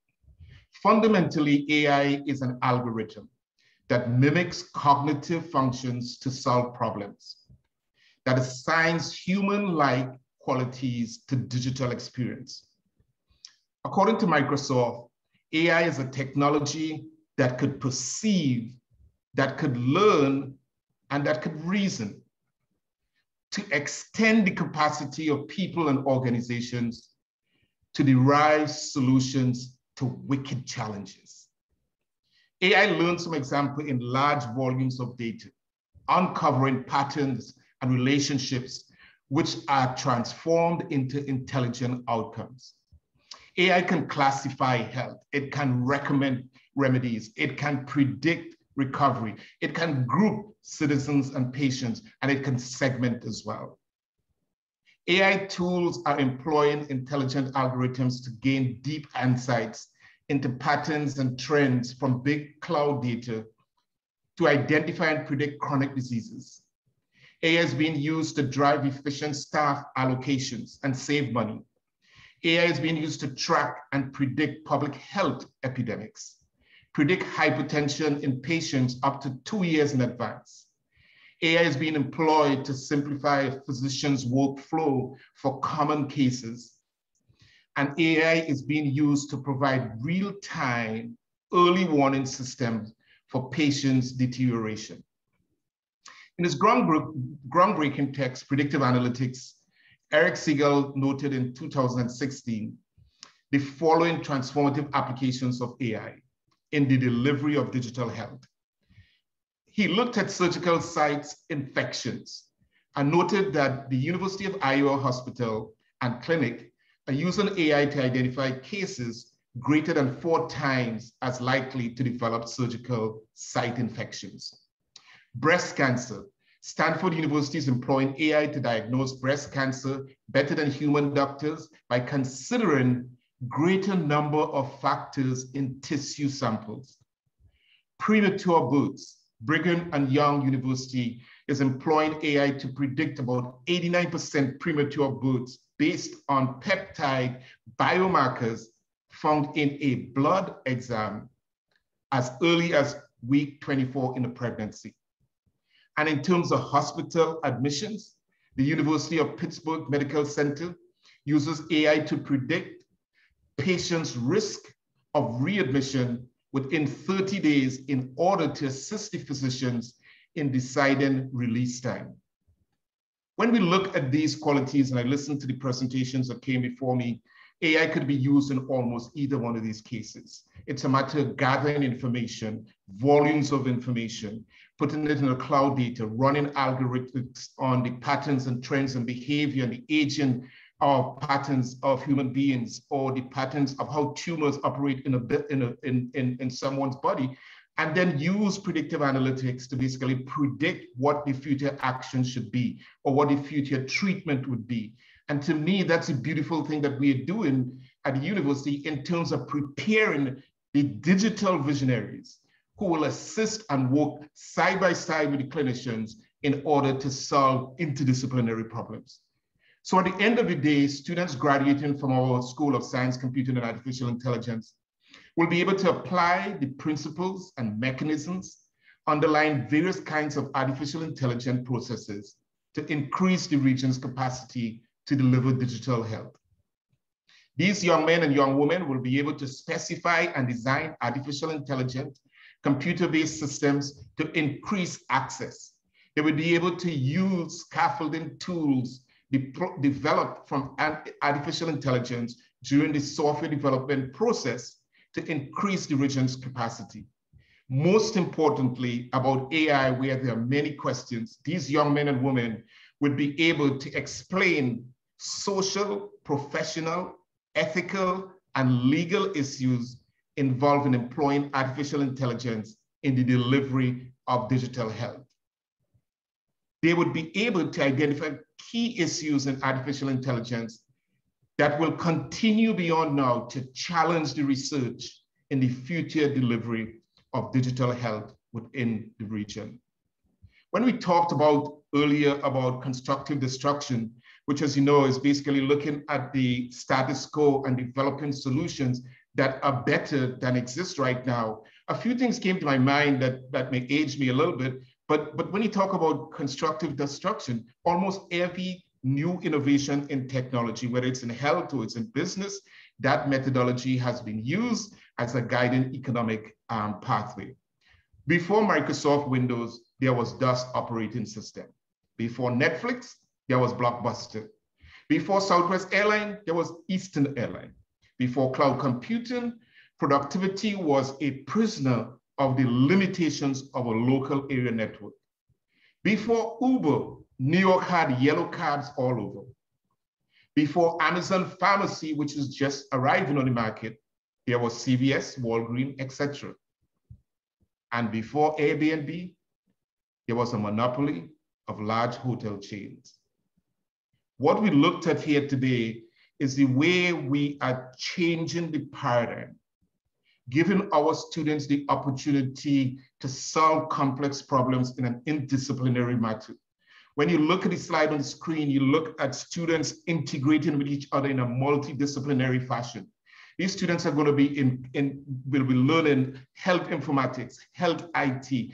Fundamentally, AI is an algorithm that mimics cognitive functions to solve problems, that assigns human-like qualities to digital experience. According to Microsoft, AI is a technology that could perceive, that could learn, and that could reason to extend the capacity of people and organizations to derive solutions to wicked challenges. AI learns from example in large volumes of data, uncovering patterns and relationships which are transformed into intelligent outcomes. AI can classify health, it can recommend remedies, it can predict recovery, it can group citizens and patients, and it can segment as well. AI tools are employing intelligent algorithms to gain deep insights into patterns and trends from big cloud data to identify and predict chronic diseases. AI is being used to drive efficient staff allocations and save money. AI is being used to track and predict public health epidemics, predict hypertension in patients up to 2 years in advance. AI is being employed to simplify a physician's workflow for common cases. And AI is being used to provide real-time early warning systems for patients' deterioration. In his groundbreaking text, Predictive Analytics, Eric Siegel noted in 2016 the following transformative applications of AI in the delivery of digital health. He looked at surgical sites infections and noted that the University of Iowa Hospital and Clinic are using AI to identify cases greater than 4 times as likely to develop surgical site infections. Breast cancer. Stanford University is employing AI to diagnose breast cancer better than human doctors by considering greater number of factors in tissue samples. Premature births. Brigham and Young University is employing AI to predict about 89% premature births based on peptide biomarkers found in a blood exam as early as week 24 in a pregnancy. And in terms of hospital admissions, the University of Pittsburgh Medical Center uses AI to predict patients' risk of readmission within 30 days in order to assist the physicians in deciding release time. When we look at these qualities, and I listened to the presentations that came before me, AI could be used in almost either one of these cases. It's a matter of gathering information, volumes of information, putting it in a cloud data, running algorithms on the patterns and trends and behavior and the aging of patterns of human beings, or the patterns of how tumors operate in someone's body, and then use predictive analytics to basically predict what the future action should be or what the future treatment would be. And to me, that's a beautiful thing that we are doing at the university in terms of preparing the digital visionaries who will assist and work side by side with the clinicians in order to solve interdisciplinary problems. So at the end of the day, students graduating from our School of Science, Computing, and Artificial Intelligence will be able to apply the principles and mechanisms underlying various kinds of artificial intelligence processes to increase the region's capacity to deliver digital health. These young men and young women will be able to specify and design artificial intelligence, computer-based systems to increase access. They will be able to use scaffolding tools developed from artificial intelligence during the software development process to increase the region's capacity. Most importantly, about AI, where there are many questions, these young men and women would be able to explain social, professional, ethical, and legal issues involving employing artificial intelligence in the delivery of digital health. They would be able to identify key issues in artificial intelligence that will continue beyond now to challenge the research in the future delivery of digital health within the region. When we talked about earlier about constructive destruction, which, as you know, is basically looking at the status quo and developing solutions that are better than exist right now, a few things came to my mind that may age me a little bit, but when you talk about constructive destruction, almost every new innovation in technology, whether it's in health or it's in business, that methodology has been used as a guiding economic pathway. Before Microsoft Windows, there was DOS operating system. Before Netflix, there was Blockbuster. Before Southwest Airlines, there was Eastern Airlines. Before cloud computing, productivity was a prisoner of the limitations of a local area network. Before Uber, New York had yellow cabs all over. Before Amazon Pharmacy, which is just arriving on the market, there was CVS, Walgreens, etc. And before Airbnb, there was a monopoly of large hotel chains. What we looked at here today is the way we are changing the paradigm, giving our students the opportunity to solve complex problems in an interdisciplinary manner. When you look at the slide on the screen, you look at students integrating with each other in a multidisciplinary fashion. These students are going to be will be learning health informatics, health IT,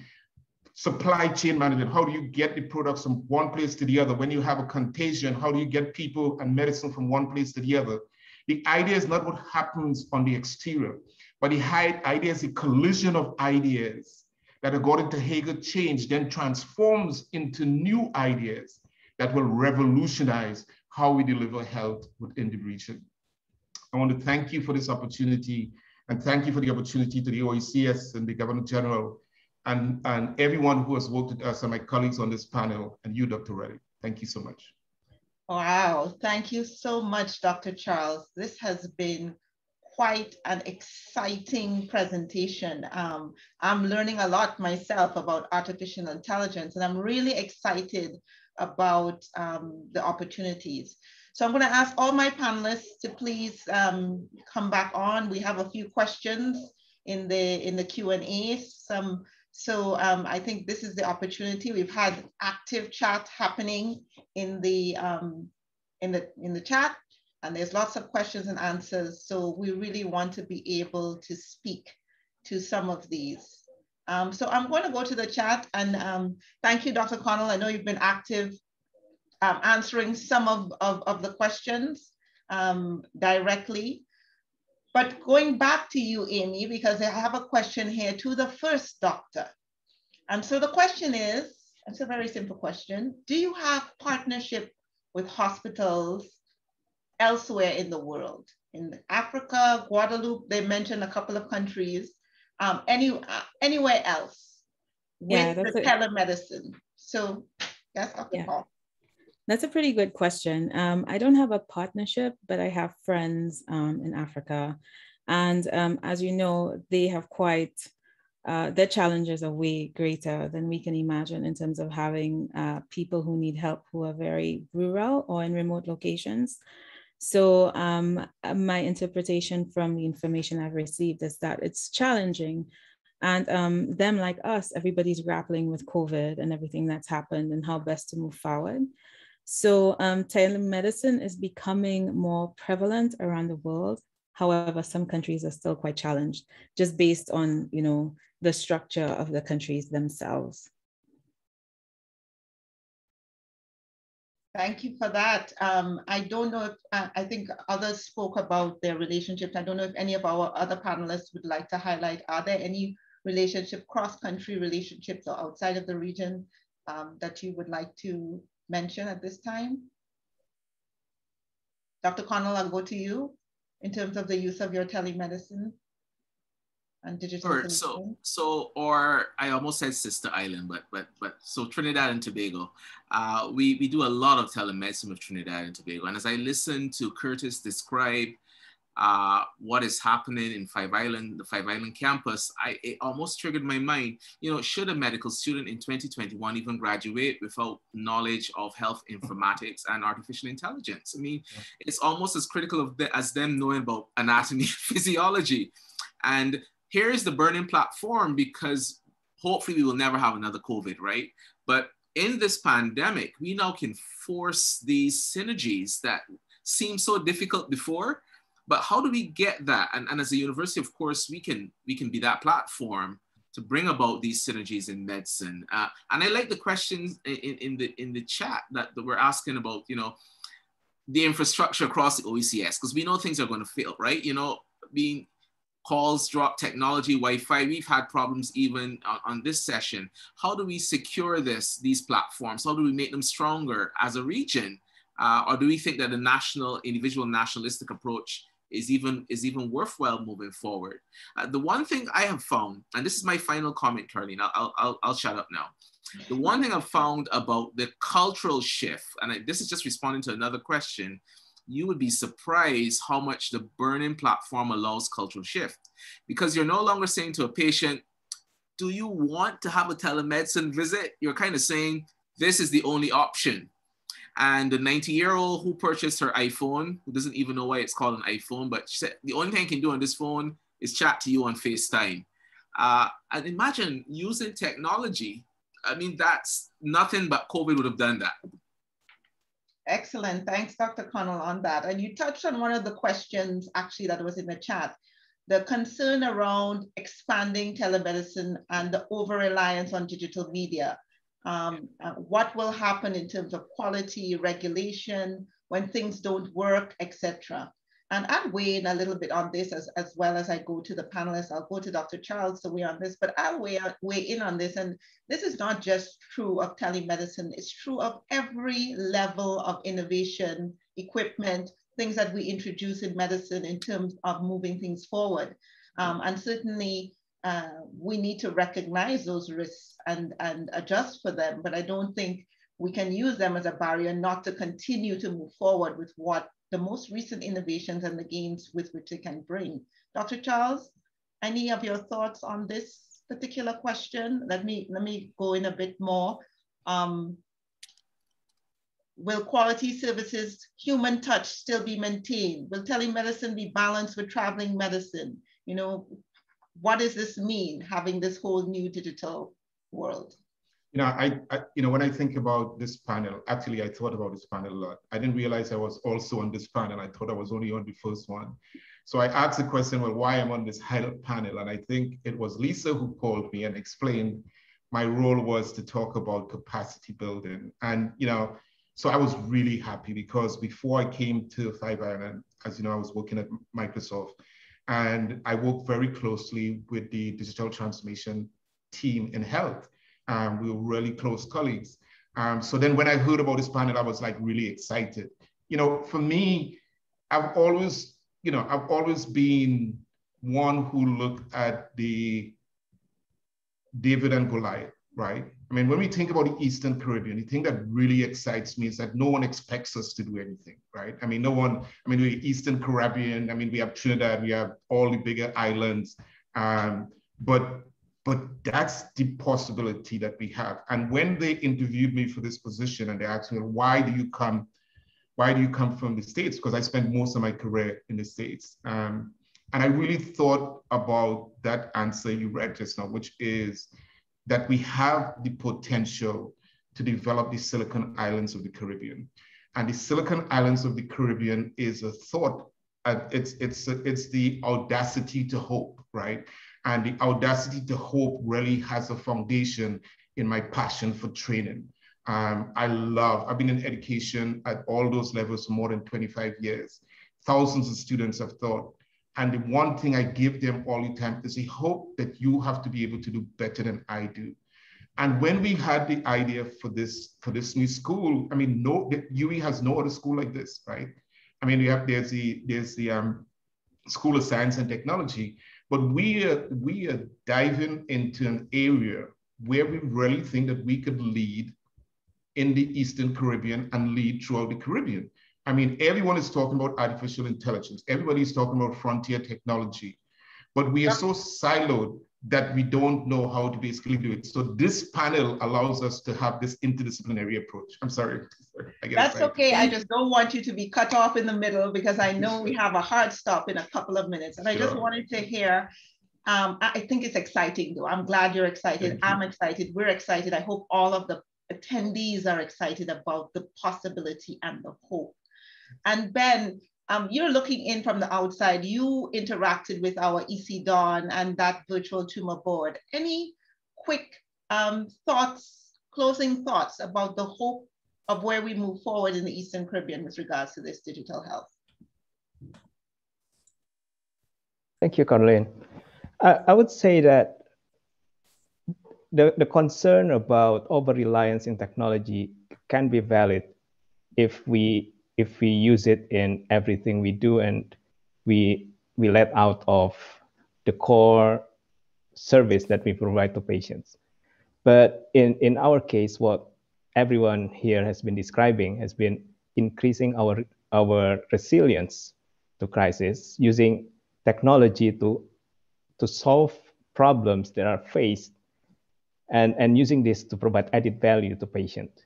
supply chain management. How do you get the products from one place to the other? When you have a contagion, how do you get people and medicine from one place to the other? The idea is not what happens on the exterior, but the idea is a collision of ideas that, according to Hegel, change then transforms into new ideas that will revolutionize how we deliver health within the region. I want to thank you for this opportunity, and thank you for the opportunity to the OECS and the Governor General and everyone who has worked with us and my colleagues on this panel, and you, Dr. Reddy. Thank you so much. Wow, thank you so much, Dr. Charles. This has been quite an exciting presentation. I'm learning a lot myself about artificial intelligence, and I'm really excited about the opportunities. So I'm going to ask all my panelists to please come back on. We have a few questions in the Q&A. So I think this is the opportunity. We've had active chat happening in the chat, and there's lots of questions and answers. So we really want to be able to speak to some of these. So I'm going to go to the chat, and thank you, Dr. Connell. I know you've been active answering some of the questions directly. But going back to you, Amy, because I have a question here to the first doctor. And so the question is, it's a very simple question. Do you have partnership with hospitals elsewhere in the world? In Africa, Guadeloupe, they mentioned a couple of countries, anywhere else with the telemedicine. So that's Dr. Paul. That's a pretty good question. I don't have a partnership, but I have friends in Africa. And as you know, they have quite, their challenges are way greater than we can imagine in terms of having people who need help who are very rural or in remote locations. So my interpretation from the information I've received is that it's challenging. And them like us, everybody's grappling with COVID and everything that's happened and how best to move forward. So telemedicine is becoming more prevalent around the world. However, some countries are still quite challenged just based on, you know, the structure of the countries themselves. Thank you for that. I don't know if, I think others spoke about their relationships. I don't know if any of our other panelists would like to highlight, are there any relationship, cross-country relationships or outside of the region that you would like to mention at this time? Dr. Connell, I'll go to you in terms of the use of your telemedicine and digital solutions. Or I almost said sister island, but so Trinidad and Tobago, we do a lot of telemedicine with Trinidad and Tobago. And as I listen to Curtis describe what is happening in the Five Island campus, it almost triggered my mind. You know, should a medical student in 2021 even graduate without knowledge of health informatics and artificial intelligence? I mean, it's almost as critical as them knowing about anatomy, physiology. And here's the burning platform, because hopefully we will never have another COVID, right? But in this pandemic, we now can force these synergies that seemed so difficult before. But how do we get that? And as a university, of course, we can be that platform to bring about these synergies in medicine. And I like the questions in the chat that we're asking about, you know, the infrastructure across the OECS, because we know things are going to fail, right? You know, being calls drop, technology, Wi-Fi, we've had problems even on this session. How do we secure these platforms? How do we make them stronger as a region? Or do we think that the individual nationalistic approach is even worthwhile moving forward? The one thing I have found, and this is my final comment, Caroline, I'll shut up now. The one thing I've found about the cultural shift, and this is just responding to another question, you would be surprised how much the burning platform allows cultural shift. Because you're no longer saying to a patient, do you want to have a telemedicine visit? You're kind of saying, this is the only option. And the 90-year-old who purchased her iPhone, who doesn't even know why it's called an iPhone, but she said, the only thing I can do on this phone is chat to you on FaceTime. And imagine using technology. I mean, that's nothing but COVID would have done that. Excellent. Thanks, Dr. Connell, on that. And you touched on one of the questions actually that was in the chat, the concern around expanding telemedicine and the over-reliance on digital media. What will happen in terms of quality, regulation, when things don't work, etc. And I'll weigh in a little bit on this as well as I go to the panelists. I'll go to Dr. Charles to weigh on this, but I'll weigh in on this. And this is not just true of telemedicine, it's true of every level of innovation, equipment, things that we introduce in medicine in terms of moving things forward. And certainly we need to recognize those risks and adjust for them, but I don't think we can use them as a barrier not to continue to move forward with what the most recent innovations and the gains with which they can bring. Dr. Charles, any of your thoughts on this particular question? Let me go in a bit more. Will quality services, human touch still be maintained? Will telemedicine be balanced with traveling medicine? You know, what does this mean, having this whole new digital world? You know, when I think about this panel, actually, I thought about this panel a lot. I didn't realize I was also on this panel. I thought I was only on the first one. So I asked the question, well, why I'm on this panel? And I think it was Lisa who called me and explained my role was to talk about capacity building. And, you know, so I was really happy because before I came to Five Island, as you know, I was working at Microsoft, and I worked very closely with the digital transformation team in health. We were really close colleagues. So then when I heard about this panel, I was like really excited. You know, for me, I've always been one who looked at the David and Goliath, right? I mean, when we think about the Eastern Caribbean, the thing that really excites me is that no one expects us to do anything, right? I mean, we're Eastern Caribbean. I mean, we have Trinidad, we have all the bigger islands, but that's the possibility that we have. And when they interviewed me for this position and they asked me, why do you come from the States? Because I spent most of my career in the States. And I really thought about that answer you read just now, which is that we have the potential to develop the Silicon Islands of the Caribbean. And the Silicon Islands of the Caribbean is a thought, it's the audacity to hope, right? And the audacity to hope really has a foundation in my passion for training. I've been in education at all those levels for more than 25 years. Thousands of students have taught. And the one thing I give them all the time is a hope that you have to be able to do better than I do. And when we had the idea for this new school, I mean, UE has no other school like this, right? I mean, there's the School of Science and Technology, but we are diving into an area where we really think that we could lead in the Eastern Caribbean and lead throughout the Caribbean. I mean, everyone is talking about artificial intelligence. Everybody's talking about frontier technology, but we are so siloed that we don't know how to basically do it. So this panel allows us to have this interdisciplinary approach. I'm sorry. That's okay. I just don't want you to be cut off in the middle because I know we have a hard stop in a couple of minutes. And I just wanted to hear, I think it's exciting though. I'm glad you're excited. I'm excited. We're excited. I hope all of the attendees are excited about the possibility and the hope. And Ben, you're looking in from the outside. You interacted with our EC Dawn and that virtual tumor board. Any quick closing thoughts about the hope of where we move forward in the Eastern Caribbean with regards to this digital health? Thank you, Caroline. I would say that the concern about over-reliance in technology can be valid if we use it in everything we do and we let out of the core service that we provide to patients. But in our case, what everyone here has been describing has been increasing our resilience to crisis, using technology to solve problems that are faced and using this to provide added value to patients.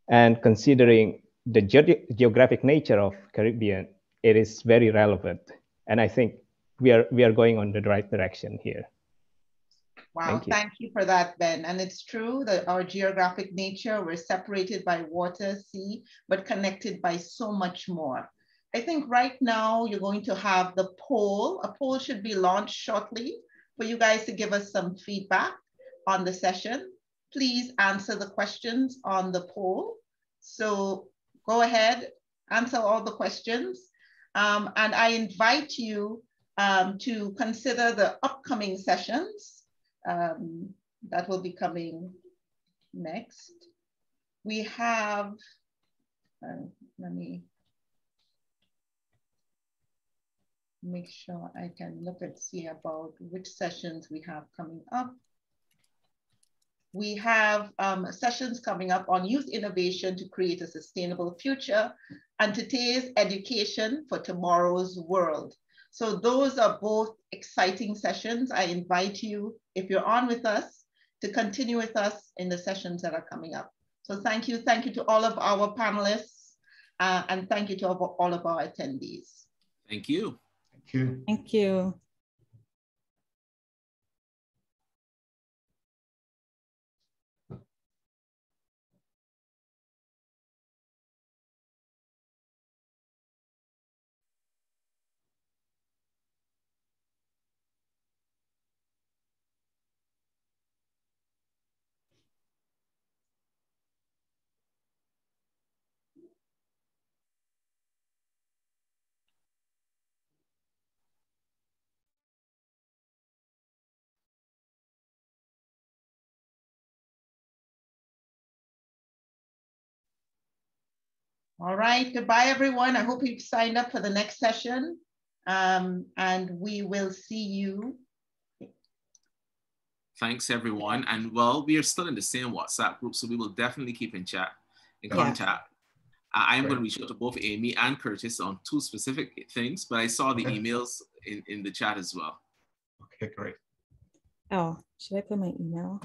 And considering the geographic nature of Caribbean, it is very relevant. And I think we are going on the right direction here. Wow, thank you for that, Ben. And it's true that our geographic nature, we're separated by water, sea, but connected by so much more. I think right now you're going to have the poll. A poll should be launched shortly for you guys to give us some feedback on the session. Please answer the questions on the poll. So go ahead, answer all the questions. And I invite you to consider the upcoming sessions that will be coming next. We have, let me make sure I can look and see about which sessions we have coming up. We have sessions coming up on youth innovation to create a sustainable future and today's education for tomorrow's world. So those are both exciting sessions. I invite you, if you're on with us, to continue with us in the sessions that are coming up. So thank you to all of our panelists and thank you to all of our attendees. Thank you. Thank you. Thank you. All right, goodbye everyone. I hope you've signed up for the next session, and we will see you. Thanks everyone. And well, we are still in the same WhatsApp group, so we will definitely keep in contact. I am going to reach out to both Amy and Curtis on 2 specific things, but I saw the emails in the chat as well. Okay, great. Oh, should I put my email?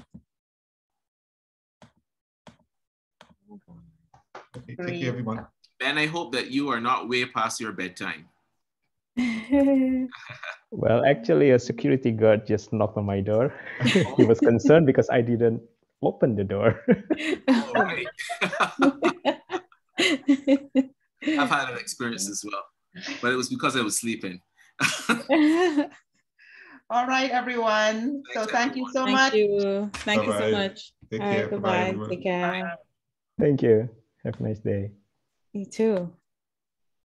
Okay, thank you, everyone. Ben, I hope that you are not way past your bedtime. Well, actually, a security guard just knocked on my door. He was concerned because I didn't open the door. All right. I've had an experience as well, but it was because I was sleeping. All right, everyone. Thanks, Thank you so Thank much. you. Thank you so much. Take All care. right, goodbye. Everyone. Take care. Thank you. Have a nice day. You too.